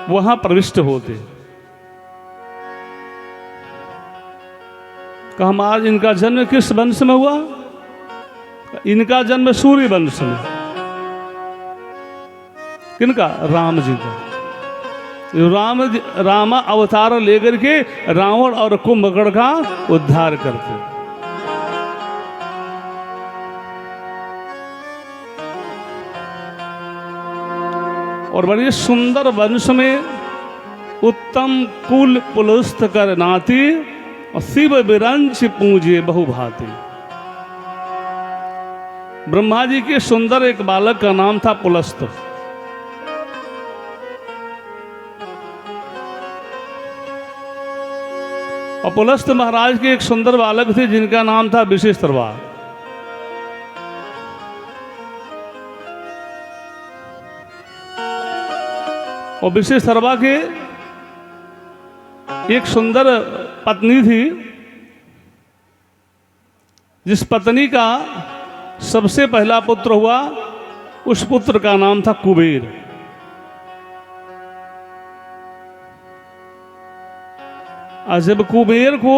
वहां प्रविष्ट होते। कहा महाराज इनका जन्म किस वंश में हुआ? इनका जन्म सूर्य वंश में। किनका? राम जी का। राम अवतार लेकर के रावण और कुंभकर्ण का उद्धार करते। और बड़ी सुंदर वंश में उत्तम कुल पुलस्त कर नाती और शिव विरंच पूजे बहुभांति। ब्रह्मा जी के सुंदर एक बालक का नाम था पुलस्त। और पुलस्त महाराज के एक सुंदर बालक थे जिनका नाम था विशेषरवा। और विशेषरवा के एक सुंदर पत्नी थी, जिस पत्नी का सबसे पहला पुत्र हुआ, उस पुत्र का नाम था कुबेर। और जब कुबेर को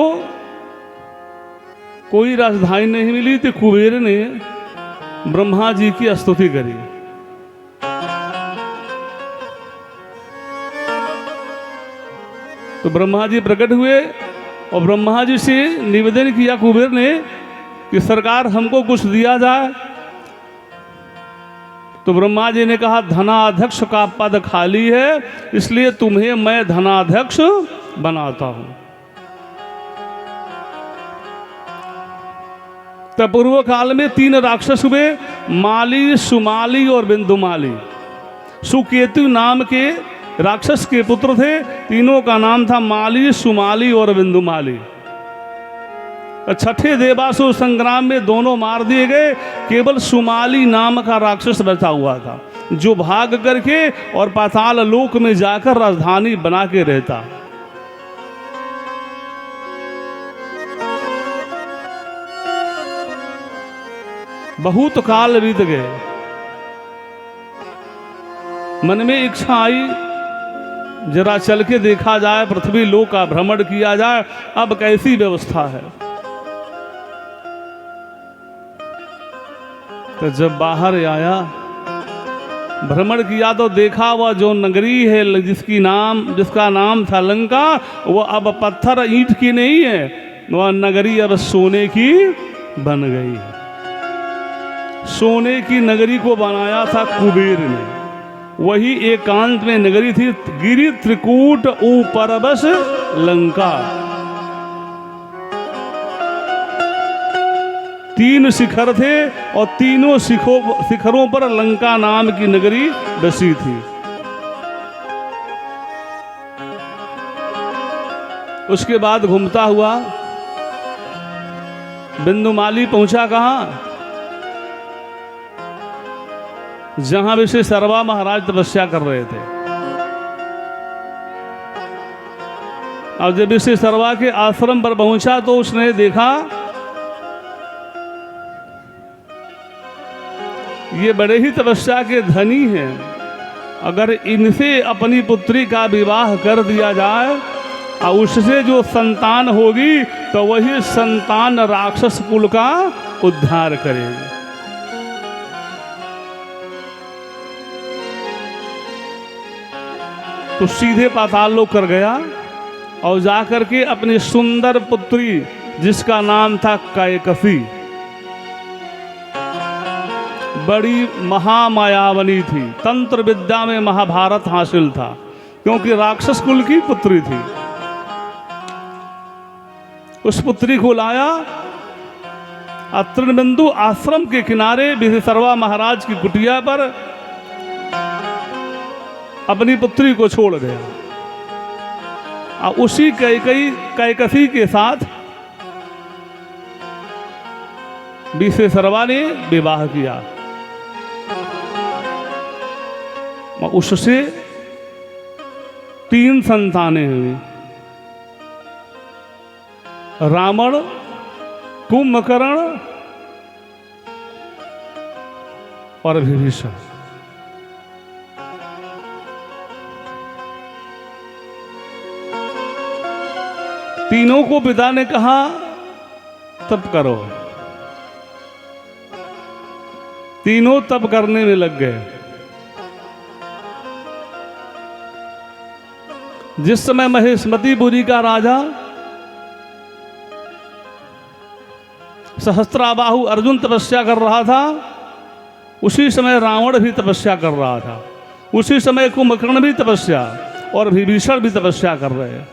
कोई राजधानी नहीं मिली तो कुबेर ने ब्रह्मा जी की स्तुति करी। तो ब्रह्मा जी प्रकट हुए और ब्रह्मा जी से निवेदन किया कुबेर ने कि सरकार हमको कुछ दिया जाए। तो ब्रह्मा जी ने कहा धनाध्यक्ष का पद खाली है, इसलिए तुम्हें मैं धनाध्यक्ष बनाता हूं। तब पूर्व काल में 3 राक्षस हुए, माली, सुमाली और बिंदुमाली। सुकेतु नाम के राक्षस के पुत्र थे, तीनों का नाम था माली, सुमाली और बिंदुमाली। छठे देवासुर संग्राम में दोनों मार दिए गए, केवल सुमाली नाम का राक्षस बचा हुआ था, जो भाग करके और पाताल लोक में जाकर राजधानी बना के रहता। बहुत काल बीत गए, मन में इच्छा आई जरा चल के देखा जाए, पृथ्वी लोक का भ्रमण किया जाए, अब कैसी व्यवस्था है। तो जब बाहर आया, भ्रमण किया तो देखा वह जो नगरी है जिसका नाम था लंका, वह अब पत्थर ईंट की नहीं है, वह नगरी अब सोने की बन गई है। सोने की नगरी को बनाया था कुबेर ने। वही एकांत में नगरी थी, गिरि त्रिकूट ऊपर बस लंका। 3 शिखर थे और तीनों शिखरों पर लंका नाम की नगरी बसी थी। उसके बाद घूमता हुआ बिंदुमाली पहुंचा कहाँ? जहां विशेषरवा महाराज तपस्या कर रहे थे। अब जब विशेषरवा के आश्रम पर पहुंचा तो उसने देखा ये बड़े ही तपस्या के धनी हैं, अगर इनसे अपनी पुत्री का विवाह कर दिया जाए और उससे जो संतान होगी तो वही संतान राक्षस कुल का उद्धार करेगी। तो सीधे पाताल लोक कर गया और जाकर के अपनी सुंदर पुत्री जिसका नाम था कैकसी, बड़ी महामायावनी थी, तंत्र विद्या में महाभारत हासिल था, क्योंकि राक्षस कुल की पुत्री थी। उस पुत्री को लाया तृणबिंदु आश्रम के किनारे विशेषरवा महाराज की कुटिया पर अपनी पुत्री को छोड़ गया और उसी कैकसी के साथ विशेषरवा ने विवाह किया। उससे 3 संतानें हुई, रावण, कुंभकर्ण और विभीषण। तीनों को पिता ने कहा तप करो। तीनों तप करने में लग गए। जिस समय महेशमतीपुरी का राजा सहस्त्राबाहु अर्जुन तपस्या कर रहा था, उसी समय रावण भी तपस्या कर रहा था, उसी समय कुंभकर्ण भी तपस्या और विभीषण भी तपस्या कर रहे हैं।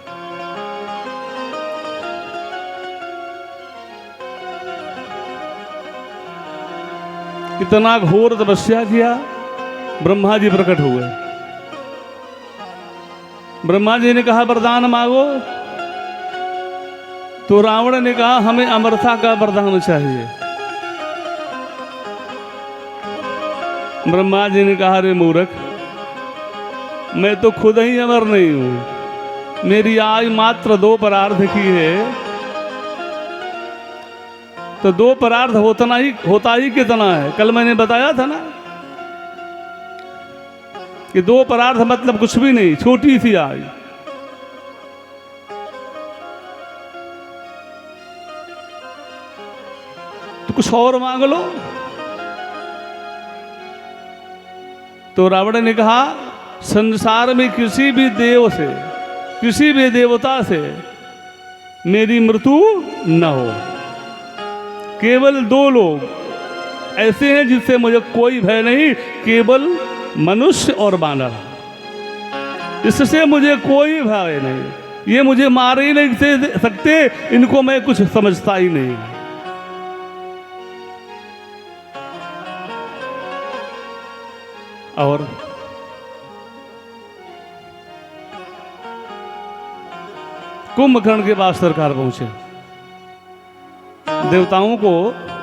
इतना घोर तपस्या किया, ब्रह्मा जी प्रकट हुए। ब्रह्मा जी ने कहा वरदान मांगो, तो रावण ने कहा हमें अमरता का वरदान चाहिए। ब्रह्मा जी ने कहा रे मूर्ख, मैं तो खुद ही अमर नहीं हूं, मेरी आयु मात्र 2 परार्ध की है, तो 2 परार्थ होता ही कितना है। कल मैंने बताया था ना कि 2 परार्थ मतलब कुछ भी नहीं, छोटी सी आयु। तो कुछ और मांग लो। तो रावण ने कहा संसार में किसी भी देव से, किसी भी देवता से मेरी मृत्यु न हो। केवल 2 लोग ऐसे हैं जिससे मुझे कोई भय नहीं, केवल मनुष्य और वानर। इससे मुझे कोई भय नहीं, ये मुझे मार ही नहीं सकते, इनको मैं कुछ समझता ही नहीं। और कुंभकर्ण के पास सरकार पहुंचे। देवताओं को